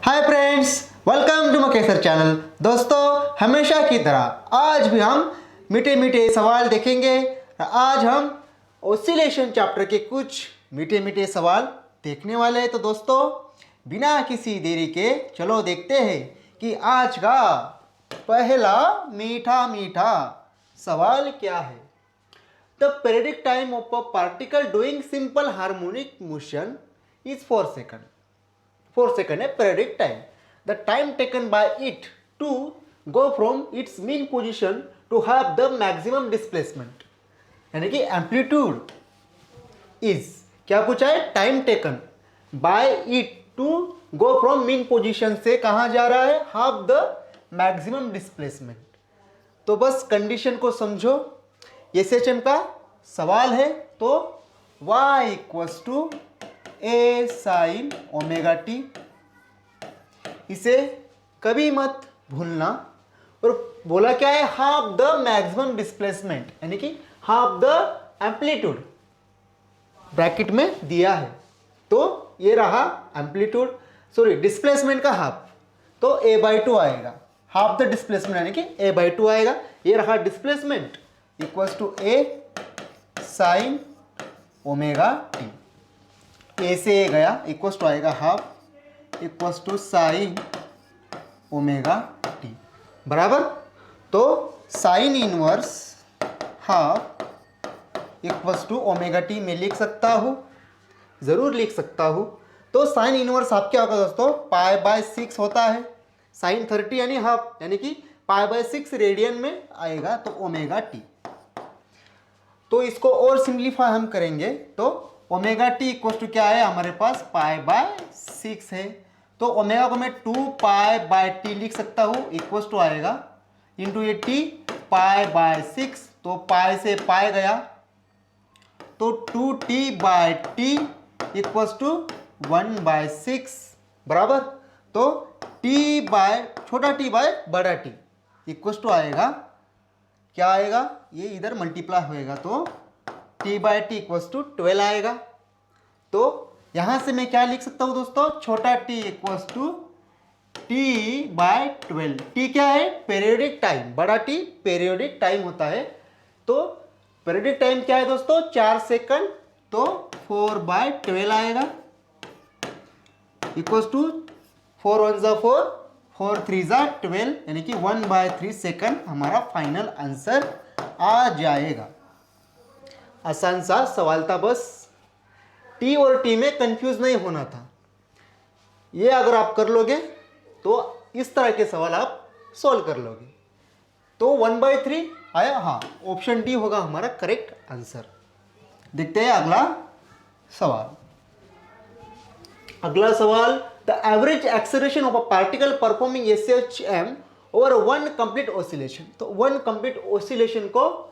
Hi friends, welcome to मकेसर channel. दोस्तों, हमेशा की तरह आज भी हम मीठे मीठे सवाल देखेंगे। आज हम ऑसिलेशन चैप्टर के कुछ मीठे मीठे सवाल देखने वाले हैं। तो दोस्तों, बिना किसी देरी के चलो देखते हैं कि आज का पहला मीठा मीठा सवाल क्या है। The periodic time of a particle doing simple harmonic motion is 4 second. 4 second है periodic time. The time taken by it to go from its mean position to have the maximum displacement, यानी कि amplitude is क्या पूछा है, time taken by it to go from mean position से कहाँ जा रहा है, हाफ द मैक्सिमम डिस्प्लेसमेंट। तो बस कंडीशन को समझो, एसएचएम का सवाल है। तो y equals to A sine omega T, इसे कभी मत भूलना। और बोला क्या है, हाफ द मैक्सिमम डिस्प्लेसमेंट, यानी कि हाफ द एम्पलीट्यूड ब्रैकेट में दिया है। तो ये रहा एम्पलीट्यूड, सॉरी डिस्प्लेसमेंट का हाफ, तो a/2 आएगा। हाफ द डिस्प्लेसमेंट यानी कि a/2 आएगा। ये रहा displacement equals to A sine omega T. ए से ए गया, इक्वल्स टू आएगा half equals to sine omega T बराबर। तो sine inverse half equals to omega T में लिख सकता हूँ, ज़रूर लिख सकता हूँ। तो साइन इनवर्स हाफ क्या होगा दोस्तों, π/6 होता है। साइन 30 यानी हाफ, यानी कि π/6 रेडियन में आएगा, तो ओमेगा टी। तो इसको और सिंप्लीफाई हम करेंगे तो ओमेगा टी इक्वल टू क्या है हमारे पास, π/6 है। तो ओमेगा को मैं 2π/t लिख सकता हूँ, इक्वल टू आएगा इंटू ये टी π/6, तो पाई से पाई गया, तो 2t/t इक्वल टू 1/6 बराबर। तो छोटा टी बाय बड़ा टी इक्वल टू आएगा, क्या आएगा, ये इधर मल्टीप्लाई होएगा, तो t/t इक्वल्स टू 12 आएगा। तो यहां से मैं क्या लिख सकता हूं दोस्तों, छोटा t equals to t/12। t क्या है, पीरियोडिक टाइम, बड़ा t पीरियोडिक टाइम होता है। तो पीरियोडिक टाइम क्या है दोस्तों, 4 सेकंड, तो 4/12 आएगा इक्वल्स टू 4 1 ज़ा 4, 4 3 ज़ा 12, यानी कि 1/3 सेकंड हमारा फाइनल आंसर आ जाएगा। आसान सा सवाल था, बस टी और टी में कंफ्यूज नहीं होना था। ये अगर आप कर लोगे तो इस तरह के सवाल आप सॉल्व कर लोगे। तो 1/3 आया, हाँ, ऑप्शन डी होगा हमारा करेक्ट आंसर। देखते हैं अगला सवाल। अगला सवाल, the average acceleration of a particle performing SHM over one complete oscillation. तो वन कंप्लीट ऑसिलेशन को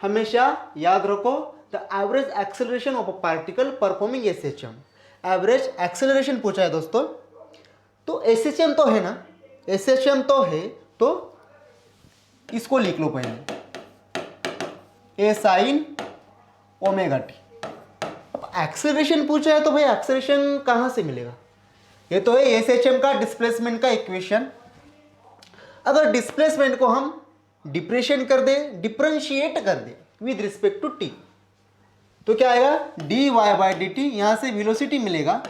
हमेशा याद रखो, the average acceleration of a particle performing SHM. Average acceleration पूछा है दोस्तों, तो एसएचएम तो है ना, एसएचएम तो है, तो इसको लिख लो पहले, ए साइन ओमेगा टी। अब एक्सेलरेशन पूछा है तो भाई एक्सेलरेशन कहाँ से मिलेगा, ये तो है एसएचएम का डिस्प्लेसमेंट का इक्वेशन। अगर डिस्प्लेसमेंट को हम डिफरेंशिएट कर दे विद रिस्पेक्ट टू टी, तो क्या आएगा, dy/dt। यहां से वेलोसिटी मिलेगा,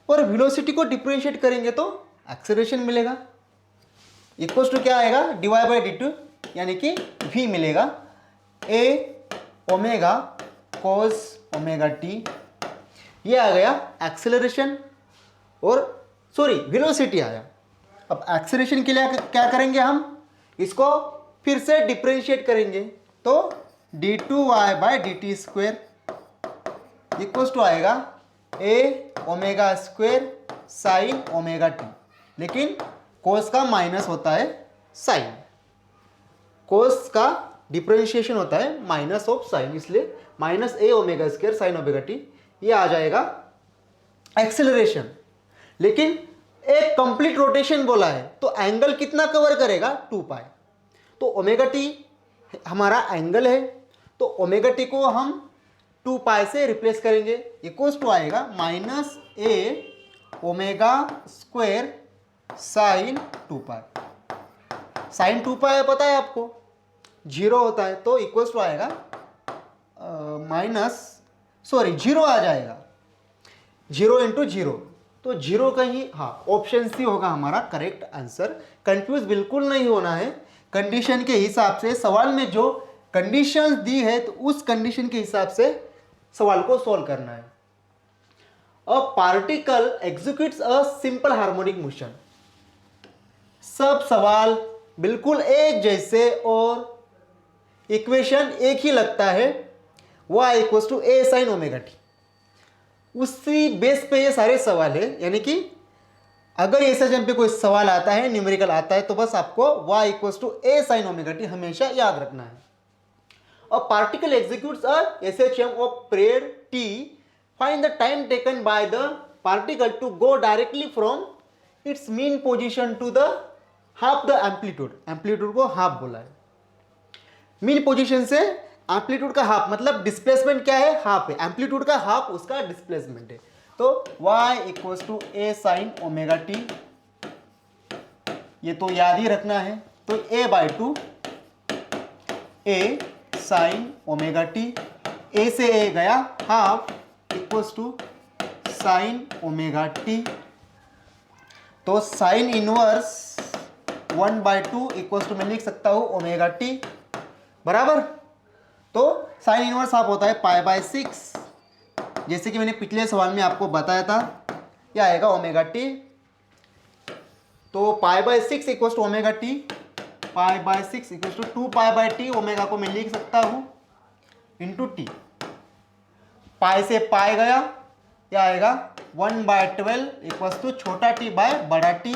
और वेलोसिटी को डिफरेंशिएट करेंगे तो एक्सेलरेशन मिलेगा, इक्वल्स टू क्या आएगा, dy/dt, यानी कि v मिलेगा, a omega cos omega t. ये आ गया एक्सेलरेशन, और सॉरी वेलोसिटी आया। अब एक्सेलरेशन के लिए क्या करेंगे, हम इसको फिर से डिफरेंशिएट करेंगे, तो d2y/dt² इक्वल्स टू आएगा a omega square sine omega T. लेकिन कोस का माइनस होता है साइन, कोस का डिफरेंशिएशन होता है माइनस ऑफ साइन, इसलिए minus a omega square sine omega t. ये आ जाएगा एक्सेलरेशन। लेकिन एक कंप्लीट रोटेशन बोला है, तो एंगल कितना कवर करेगा, 2π। तो ओमेगा टी हमारा एंगल है, तो ओमेगा टी को हम 2π से रिप्लेस करेंगे, इक्वल्स टू आएगा -a omega square sine 2 pi. Sine 2 pi पता है आपको 0 होता है, तो इक्वल्स टू आएगा जीरो आ जाएगा, 0 इंटू 0, तो 0 का ही, हाँ ऑप्शन सी होगा हमारा करेक्ट आंसर। कंफ्यूज बिल्कुल नहीं होना है, कंडीशन के हिसाब से सवाल में जो कंडीशंस दी है तो उस कंडीशन के हिसाब से सवाल को सॉल्व करना है। A particle executes a simple harmonic motion. सब सवाल बिल्कुल एक जैसे और इक्वेशन एक ही लगता है, y equals to A sine omega T. उसी बेस पे ये सारे सवाल है, यानी कि अगर एसएचएम पे कोई सवाल आता है, न्यूमेरिकल आता है, तो बस आपको y equals to A sine omega T हमेशा याद रखना है। A particle executes a SHM of period t, find the time taken by the particle to go directly from its mean position to the half the amplitude. Amplitude को half बोला है, mean position से amplitude का half, मतलब displacement क्या है, half है, amplitude का हाफ उसका डिस्प्लेसमेंट है। तो y equals to A sine omega t, ये तो याद ही रखना है। तो a/2 a sine omega T, ए से ए गया half equals to sine omega T. तो साइन इनवर्स 1/2 इक्वल्स टू मैं लिख सकता हूं ओमेगा टी बराबर। तो साइन इनवर्स हाफ होता है π/6, जैसे कि मैंने पिछले सवाल में आपको बताया था, यह आएगा ओमेगा टी। तो π/6 equals to omega T, π/6 equals to 2π/t, omega को मैं लिख सकता हूं इंटू टी। पाई से पाई गया, यह आएगा 1/12 इक्वल्स टू छोटा टी बाय बड़ा टी,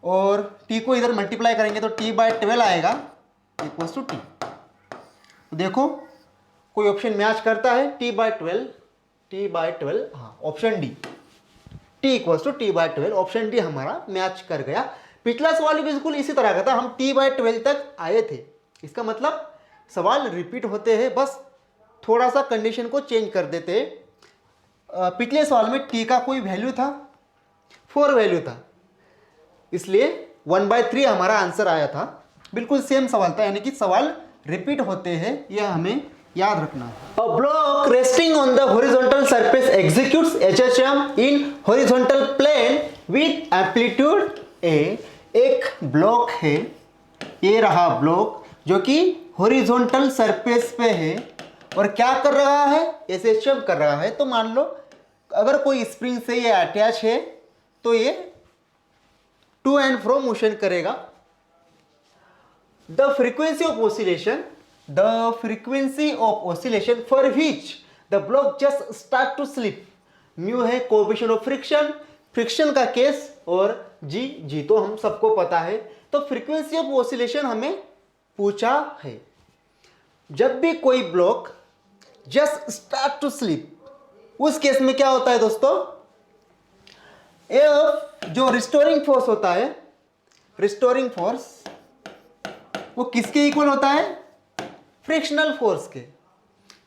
और टी को इधर मल्टीप्लाई करेंगे तो t/12 आएगा इक्वल्स टू टी। देखो कोई ऑप्शन मैच करता है, t/12, हाँ option D, t equals to t/12, option D हमारा मैच कर गया। पिछला सवाल भी बिल्कुल इसी तरह का था, हम t/12 तक आए थे। इसका मतलब सवाल रिपीट होते हैं, बस थोड़ा सा कंडीशन को चेंज कर देते हैं। पिछले सवाल में t का कोई वैल्यू था, 4 वैल्यू था, इसलिए 1/3 हमारा आंसर आया था। बिल्कुल सेम सवाल था, यानी कि सवाल रिपीट होते हैं, यह हमें याद रखना है। A block resting on the horizontal surface executes SHM in horizontal plane with amplitude A. एक ब्लॉक है, ये रहा ब्लॉक जो कि हॉरिजॉन्टल सरफेस पे है और क्या कर रहा है, एचएचएम कर रहा है। तो मान लो अगर कोई स्प्रिंग से ये अटैच है तो ये टू एंड फ्रो मोशन करेगा। The frequency of oscillation for which the block just start to slip. Mu है कोएफिशिएंट ऑफ फ्रिक्शन, फ्रिक्शन का केस, और जी तो हम सबको पता है। तो फ्रीक्वेंसी ऑफ ऑसिलेशन हमें पूछा है। जब भी कोई block just start to slip, उस केस में क्या होता है दोस्तों, एफ जो रिस्टोरिंग फोर्स होता है, रिस्टोरिंग फोर्स वो किसके इक्वल होता है, फ्रिक्शनल फोर्स के,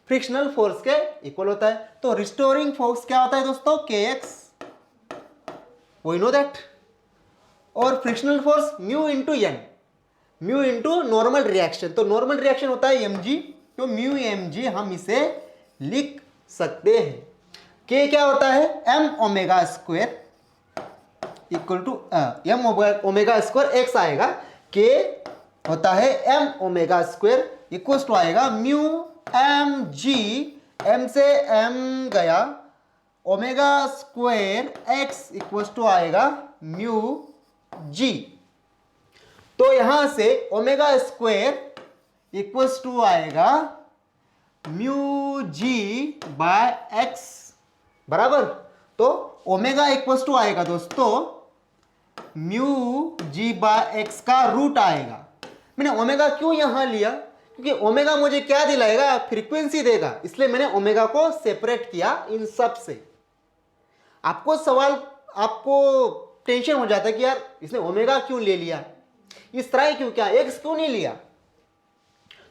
फ्रिक्शनल फोर्स के इक्वल होता है। तो रिस्टोरिंग फोर्स क्या होता है दोस्तों, kx, वी नो दैट। और frictional force mu into N, mu into normal reaction, तो नॉर्मल रिएक्शन होता है mg, तो म्यू mg हम इसे लिख सकते हैं। k क्या होता है, m omega square equal to m omega square x आएगा, k होता है m omega square equal to आएगा म्यू mg, m से m गया, omega square x equal to आएगा म्यू g। तो यहां से ओमेगा स्क्वायर इक्वल्स टू आएगा म्यू जी बाय एक्स बराबर। तो ओमेगा इक्वल्स टू आएगा दोस्तों म्यू जी बाय एक्स का रूट आएगा। मैंने ओमेगा क्यों यहां लिया, क्योंकि ओमेगा मुझे क्या दिलाएगा, फ्रीक्वेंसी देगा, इसलिए मैंने ओमेगा को सेपरेट किया इन सब से। आपको सवाल, आपको टेंशन हो जाता है कि यार इसने ओमेगा क्यों ले लिया, इस तरह क्यों, क्या एक्स क्यों नहीं लिया।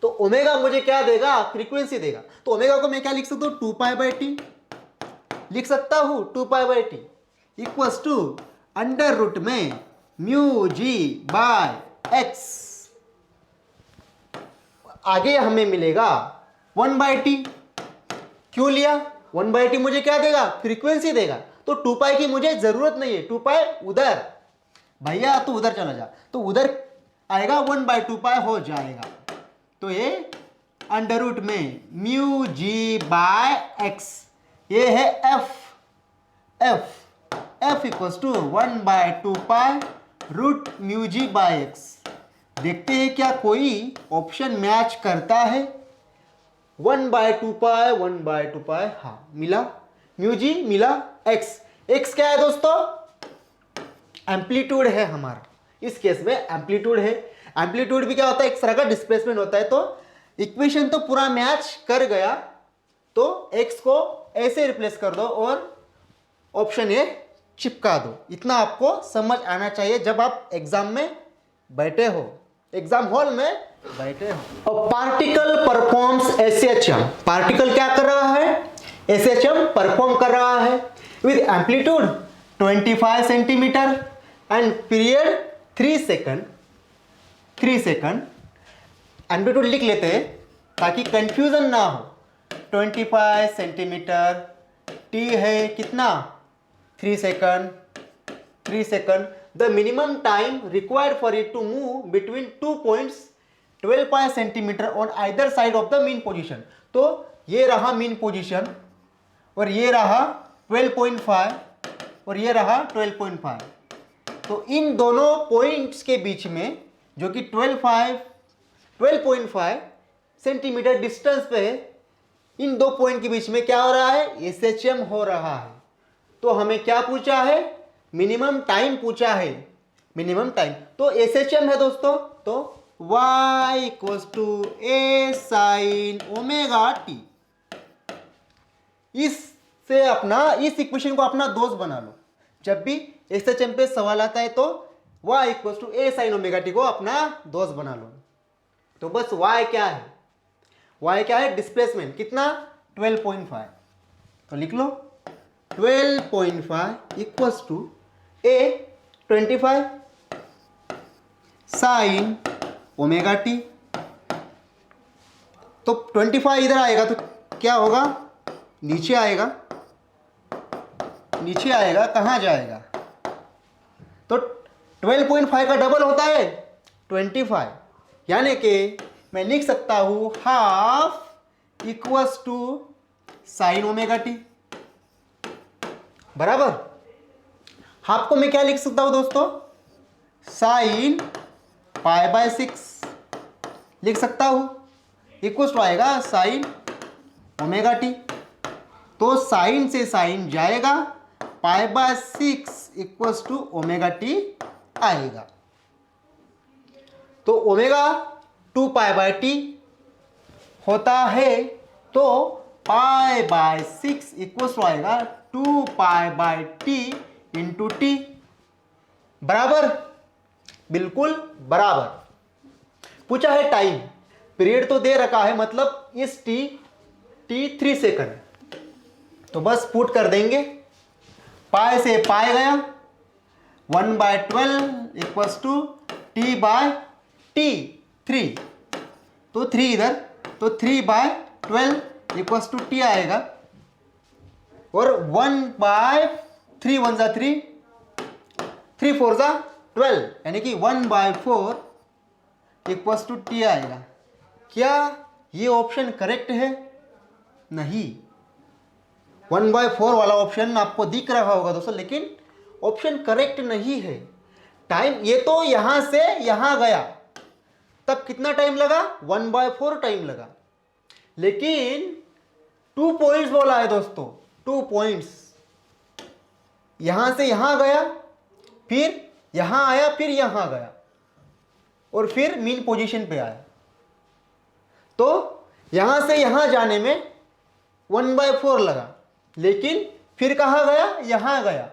तो ओमेगा मुझे क्या देगा, फ्रीक्वेंसी देगा। तो ओमेगा को मैं क्या लिख सकता हूं, 2π/t लिख सकता हूं, 2π/t equals to under root में म्यू जी बाय एक्स, आगे हमें मिलेगा 1/t। क्यों लिया? 1/t मुझे क्या देगा? फ्रीक्वेंसी देगा। तो 2 पाई की मुझे जरूरत नहीं है, 2 पाई उधर, भैया तो उधर चला जा, तो उधर आएगा 1/2 पाई हो जाएगा। तो ये अंडर रूट में म्यू जी बाय एक्स, ये है F equals to 1/2 pi root mu g by x. देखते हैं क्या कोई ऑप्शन मैच करता है। 1/2 पाई 1/2 पाई, हाँ मिला, म्यू जी मिला, एक्स क्या है दोस्तों? एम्पलीट्यूड है हमारा, इस केस में एम्पलीट्यूड है। एम्पलीट्यूड भी क्या होता है? एक तरह का डिस्प्लेसमेंट होता है। तो इक्वेशन तो पूरा मैच कर गया, तो एक्स को ऐसे रिप्लेस कर दो और ऑप्शन ए चिपका दो। इतना आपको समझ आना चाहिए जब आप एग्जाम में बैठे हो, एग्जाम हॉल में बैठे हो। और पार्टिकल परफॉर्म्स एसएचएम, पार्टिकल क्या कर रहा है? एसएचएम परफॉर्म कर रहा है with amplitude 25 centimetre and period 3 second. Amplitude लिख लेते हैं ताकि कंफ्यूजन ना हो। 25 सेंटीमीटर, टी है कितना? 3 second. The minimum time required for it to move between 2 points 12 centimetre on either side of the mean position. तो ये रहा मीन पोजीशन और ये रहा 12.5 और ये रहा 12.5। तो इन दोनों पॉइंट्स के बीच में, जो कि 12.5 सेंटीमीटर डिस्टेंस पे है, इन दो पॉइंट के बीच में क्या हो रहा है? एसएचएम हो रहा है। तो हमें क्या पूछा है? मिनिमम टाइम पूछा है, मिनिमम टाइम। तो एसएचएम है दोस्तों, तो y equals to A sine omega t. इससे अपना, इस इक्वेशन को अपना दोस्त बना लो। जब भी एसएचएम पे सवाल आता है तो y equals to A sine omega t को अपना दोस्त बना लो। तो बस y क्या है? y क्या है? डिस्प्लेसमेंट कितना? 12.5। तो लिख लो 12.5 equals to a 25 sine omega T. तो 25 इधर आएगा तो क्या होगा? नीचे आएगा, कहाँ जाएगा? तो 12.5 का डबल होता है 25, यानी कि मैं लिख सकता हूं half equals to sine omega T बराबर। हाफ को मैं क्या लिख सकता हूं दोस्तों? साइन π/6 लिख सकता हूं, इक्वल्स टू आएगा साइन ओमेगा टी। तो साइन से साइन जाएगा, π/6 इक्वल्स टू ओमेगा टी आएगा। तो ओमेगा 2π/t होता है, तो π/6 इक्वल्स टू आएगा 2π/t इंटू टी। बराबर, बिल्कुल बराबर। पूछा है टाइम, पीरियड तो दे रखा है, मतलब इस टी 3 सेकंड। तो बस पुट कर देंगे, पाई से पाई गया, 1/12 इक्वल्स टू t/t 3। तो 3 इधर, तो 3/12 इक्वल्स टू टी आएगा। और 1/3 1 जा 3, 3 4 जा 12, यानी कि 1/4 इक्वल्स टू टी आएगा। क्या ये ऑप्शन करेक्ट है? नहीं, 1/4 वाला ऑप्शन आपको दिख रहा होगा दोस्तों, लेकिन ऑप्शन करेक्ट नहीं है। टाइम, ये तो यहां से यहां गया, तब कितना टाइम लगा? 1/4 टाइम लगा। लेकिन 2 पॉइंट्स बोला है दोस्तों, 2 पॉइंट्स, यहां से यहां गया, फिर यहां आया, फिर यहां गया, और फिर मीन पोजीशन पे आया। तो यहां से यहां जाने में 1/4 लगा, लेकिन फिर कहां गया? यहां गया,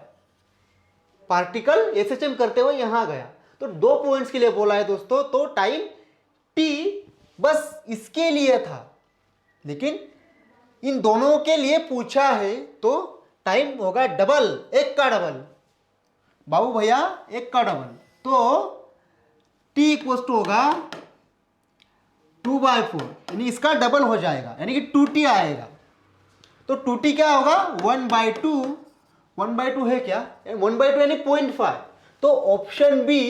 पार्टिकल एसएचएम करते हुए यहां गया। तो 2 पॉइंट्स के लिए बोला है दोस्तों, तो टाइम टी बस इसके लिए था, लेकिन इन दोनों के लिए पूछा है तो टाइम होगा डबल, एक का डबल। बाबू भैया एक का डबल, तो t इक्वल टू होगा 2/4, यानी इसका डबल हो जाएगा, यानी कि 2t आएगा। तो 2t क्या होगा 1/2, 1/2 है क्या, 1/2 यानी 0.5। तो option B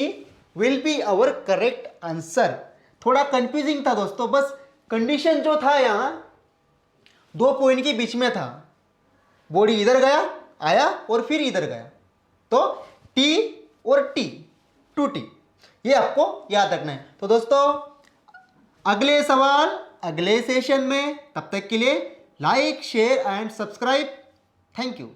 will be our correct answer. थोड़ा कंफ्यूजिंग था दोस्तों, बस कंडीशन जो था यहाँ 2 पॉइंट के बीच में था, बॉडी इधर गया आया और फिर इधर गया, तो t और t 2t, ये आपको याद रखना है। तो दोस्तों अगले सवाल अगले सेशन में, तब तक के लिए like share and subscribe. Thank you.